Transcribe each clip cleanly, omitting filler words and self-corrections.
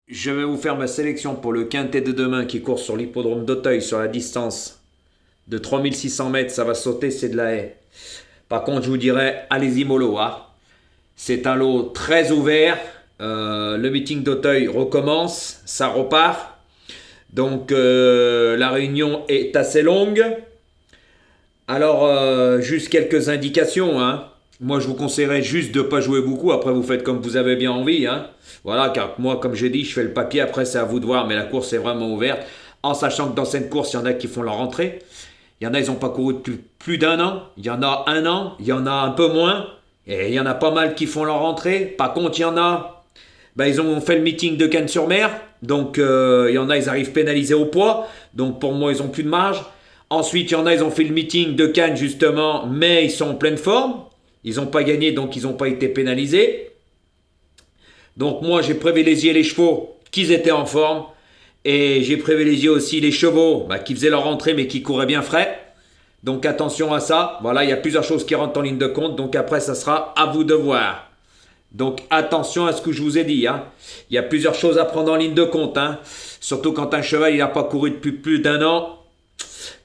Je vais vous faire ma sélection pour le quintet de demain qui court sur l'hippodrome d'Auteuil sur la distance de 3600 mètres. Ça va sauter, c'est de la haie. Par contre, je vous dirais, allez-y mollo. Hein. C'est un lot très ouvert. Le meeting d'Auteuil recommence, ça repart. Donc la réunion est assez longue. Alors, juste quelques indications. Hein. Moi, je vous conseillerais juste de ne pas jouer beaucoup. Après, vous faites comme vous avez bien envie. Hein. Voilà, car moi, comme j'ai dit, je fais le papier. Après, c'est à vous de voir. Mais la course est vraiment ouverte. En sachant que dans cette course, il y en a qui font leur rentrée. Il y en a, ils n'ont pas couru depuis plus d'un an. Il y en a un an. Il y en a un peu moins. Et il y en a pas mal qui font leur rentrée. Par contre, il y en a, ben, ils ont fait le meeting de Cannes-sur-Mer. Donc, il y en a, ils arrivent pénalisés au poids. Donc, pour moi, ils n'ont plus de marge. Ensuite, il y en a, ils ont fait le meeting de Cannes, justement, mais ils sont en pleine forme. Ils n'ont pas gagné, donc ils n'ont pas été pénalisés. Donc, moi, j'ai privilégié les chevaux qui étaient en forme. Et j'ai privilégié aussi les chevaux qui faisaient leur rentrée, mais qui couraient bien frais. Donc attention à ça. Voilà, il y a plusieurs choses qui rentrent en ligne de compte. Donc après, ça sera à vous de voir. Donc attention à ce que je vous ai dit. Hein. Il y a plusieurs choses à prendre en ligne de compte. Hein. Surtout quand un cheval n'a pas couru depuis plus d'un an.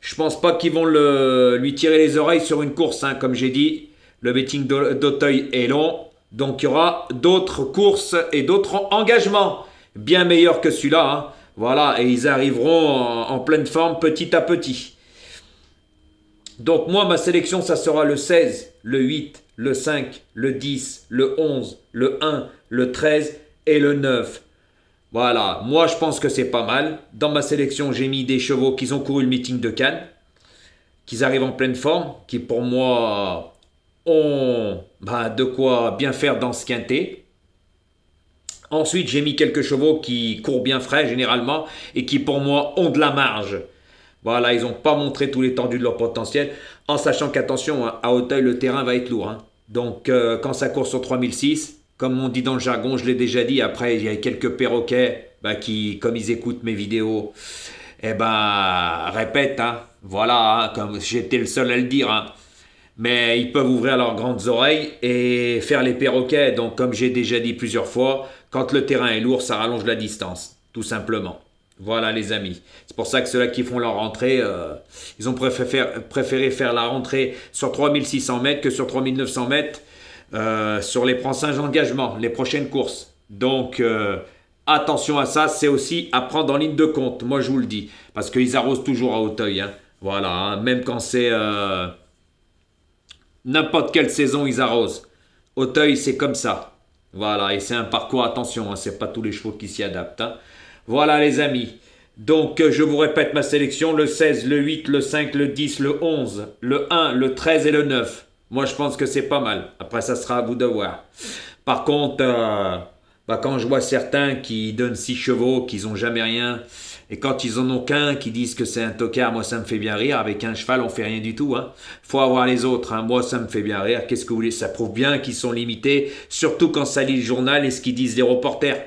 Je pense pas qu'ils vont lui tirer les oreilles sur une course. Hein. Comme j'ai dit, le meeting d'Auteuil est long. Donc il y aura d'autres courses et d'autres engagements. Bien meilleurs que celui-là. Hein. Voilà, et ils arriveront en pleine forme petit à petit. Donc moi, ma sélection, ça sera le 16, le 8, le 5, le 10, le 11, le 1, le 13 et le 9. Voilà, moi je pense que c'est pas mal. Dans ma sélection, j'ai mis des chevaux qui ont couru le meeting de Cannes, qui arrivent en pleine forme, qui pour moi ont de quoi bien faire dans ce quintet. Ensuite, j'ai mis quelques chevaux qui courent bien frais généralement et qui pour moi ont de la marge. Voilà, ils n'ont pas montré tout l'étendue de leur potentiel, en sachant qu'attention, hein, à Auteuil, le terrain va être lourd. Hein. Donc, quand ça court sur 3006, comme on dit dans le jargon, je l'ai déjà dit, après, il y a quelques perroquets qui, comme ils écoutent mes vidéos, répètent. Hein. Voilà, hein, comme j'étais le seul à le dire. Hein. Mais ils peuvent ouvrir leurs grandes oreilles et faire les perroquets. Donc, comme j'ai déjà dit plusieurs fois, quand le terrain est lourd, ça rallonge la distance, tout simplement. Voilà les amis. C'est pour ça que ceux-là qui font leur rentrée, ils ont préféré faire la rentrée sur 3600 mètres que sur 3900 mètres sur les prochains engagements, les prochaines courses. Donc, attention à ça, c'est aussi à prendre en ligne de compte, moi je vous le dis. Parce qu'ils arrosent toujours à Auteuil. Hein. Voilà, hein. Même quand c'est n'importe quelle saison, ils arrosent. Auteuil, c'est comme ça. Voilà, et c'est un parcours, attention, hein, c'est pas tous les chevaux qui s'y adaptent. Hein. Voilà les amis. Donc je vous répète ma sélection, le 16, le 8, le 5, le 10, le 11, le 1, le 13 et le 9. Moi je pense que c'est pas mal. Après ça sera à vous de voir. Par contre, quand je vois certains qui donnent 6 chevaux, qui n'ont jamais rien, et quand ils en ont qu'un, qui disent que c'est un tocard, moi ça me fait bien rire. Avec un cheval, on fait rien du tout. Hein. Faut avoir les autres. Hein. Moi ça me fait bien rire. Qu'est-ce que vous voulez? Ça prouve bien qu'ils sont limités, surtout quand ça lit le journal et ce qu'ils disent les reporters.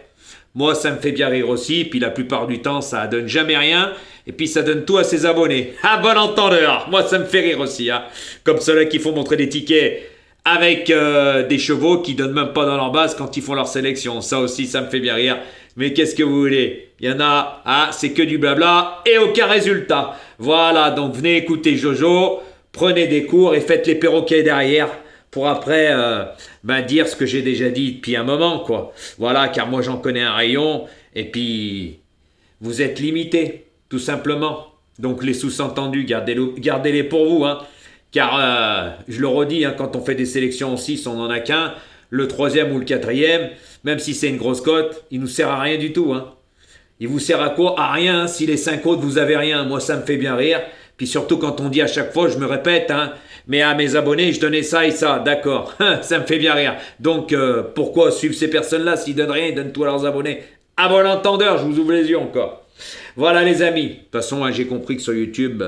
Moi ça me fait bien rire aussi. Puis la plupart du temps, ça donne jamais rien. Et puis ça donne tout à ses abonnés. Ah, bon entendeur. Moi ça me fait rire aussi. Hein. Comme ceux-là qui font montrer des tickets avec des chevaux qui donnent même pas dans leur base quand ils font leur sélection. Ça aussi, ça me fait bien rire. Mais qu'est-ce que vous voulez? Il y en a, c'est que du blabla et aucun résultat. Voilà, donc venez écouter Jojo, prenez des cours et faites les perroquets derrière pour après dire ce que j'ai déjà dit depuis un moment, quoi. Voilà, car moi j'en connais un rayon et puis vous êtes limité, tout simplement. Donc les sous-entendus, gardez-les pour vous, hein. Car, je le redis, hein, quand on fait des sélections en 6, on n'en a qu'un. Le troisième ou le quatrième, même si c'est une grosse cote, il nous sert à rien du tout. Hein. Il vous sert à quoi? À rien. Hein. Si les 5 autres, vous avez rien. Moi, ça me fait bien rire. Puis surtout quand on dit à chaque fois, je me répète, hein, mais à mes abonnés, je donnais ça et ça. D'accord. Ça me fait bien rire. Donc, pourquoi suivre ces personnes-là? S'ils donnent rien, ils donnent tout à leurs abonnés. À bon entendeur, je vous ouvre les yeux encore. Voilà les amis. De toute façon, hein, j'ai compris que sur YouTube,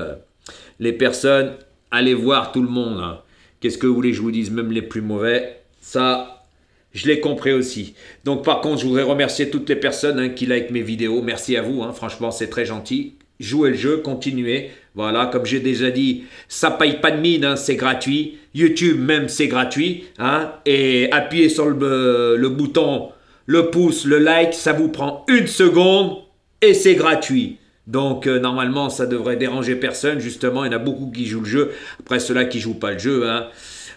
les personnes... Allez voir tout le monde. Hein. Qu'est-ce que vous voulez que je vous dise? Même les plus mauvais. Ça, je l'ai compris aussi. Donc par contre, je voudrais remercier toutes les personnes qui likent mes vidéos. Merci à vous. Hein. Franchement, c'est très gentil. Jouez le jeu, continuez. Voilà, comme j'ai déjà dit, ça paye pas de mine. Hein. C'est gratuit. YouTube même, c'est gratuit. Hein. Et appuyez sur le bouton le pouce, le like, ça vous prend 1 seconde et c'est gratuit. Donc normalement ça devrait déranger personne, justement il y en a beaucoup qui jouent le jeu. Après ceux-là qui jouent pas le jeu, hein,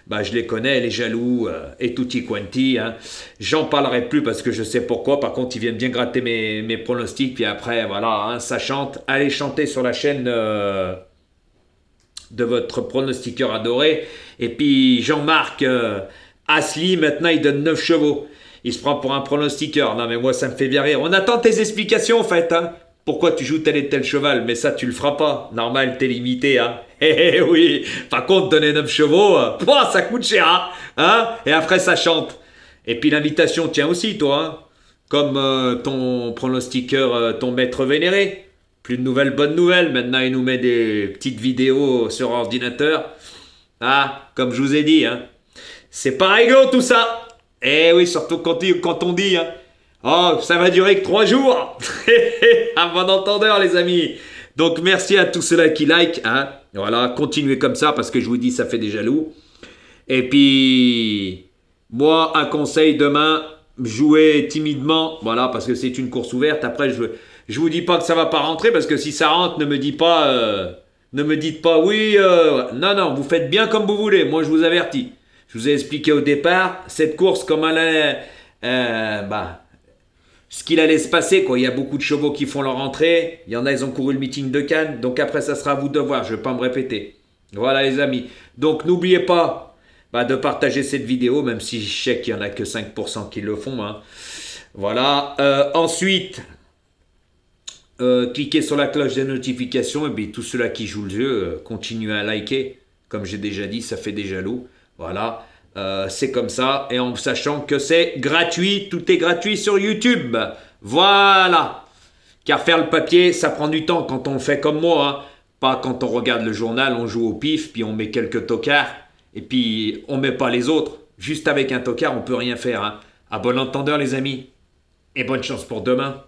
bah, je les connais, les jaloux et tutti quanti. Hein. J'en parlerai plus parce que je sais pourquoi. Par contre ils viennent bien gratter mes pronostics. Puis après voilà, hein, ça chante. Allez chanter sur la chaîne de votre pronostiqueur adoré. Et puis Jean-Marc Asli, maintenant il donne 9 chevaux. Il se prend pour un pronostiqueur. Non mais moi ça me fait bien rire. On attend tes explications en fait. Hein. Pourquoi tu joues tel et tel cheval? Mais ça, tu le feras pas. Normal, t'es limité, hein. Eh oui. Par contre, donner 9 chevaux, ça coûte cher, hein. Et après, ça chante. Et puis l'invitation tient aussi, toi, hein. Comme ton pronostiqueur, ton maître vénéré. Plus de nouvelles, bonnes nouvelles. Maintenant, il nous met des petites vidéos sur ordinateur. Ah, comme je vous ai dit, hein. C'est pas rigolo, tout ça. Eh oui, surtout quand on dit, hein. Oh, ça va durer que 3 jours. À bon entendeur, les amis. Donc, merci à tous ceux-là qui like. Hein. Voilà, continuez comme ça parce que je vous dis, ça fait des jaloux. Et puis, moi, un conseil demain, jouez timidement. Voilà, parce que c'est une course ouverte. Après, je vous dis pas que ça va pas rentrer parce que si ça rentre, ne me dites pas oui. Non, non, vous faites bien comme vous voulez. Moi, je vous avertis. Je vous ai expliqué au départ, cette course, comme elle est... ce qu'il allait se passer, quoi. Il y a beaucoup de chevaux qui font leur entrée. Il y en a, ils ont couru le meeting de Cannes. Donc après, ça sera à vous de voir. Je ne vais pas me répéter. Voilà, les amis. Donc, n'oubliez pas de partager cette vidéo, même si je sais qu'il n'y en a que 5% qui le font. Hein. Voilà. Ensuite, cliquez sur la cloche des notifications. Et bien, tous ceux-là qui jouent le jeu, continuez à liker. Comme j'ai déjà dit, ça fait des jaloux. Voilà. C'est comme ça, et en sachant que c'est gratuit, tout est gratuit sur YouTube. Voilà. Car faire le papier, ça prend du temps quand on le fait comme moi. Hein. Pas quand on regarde le journal, on joue au pif, puis on met quelques tocards, et puis on met pas les autres. Juste avec un tocard, on peut rien faire. Hein. À bon entendeur, les amis, et bonne chance pour demain.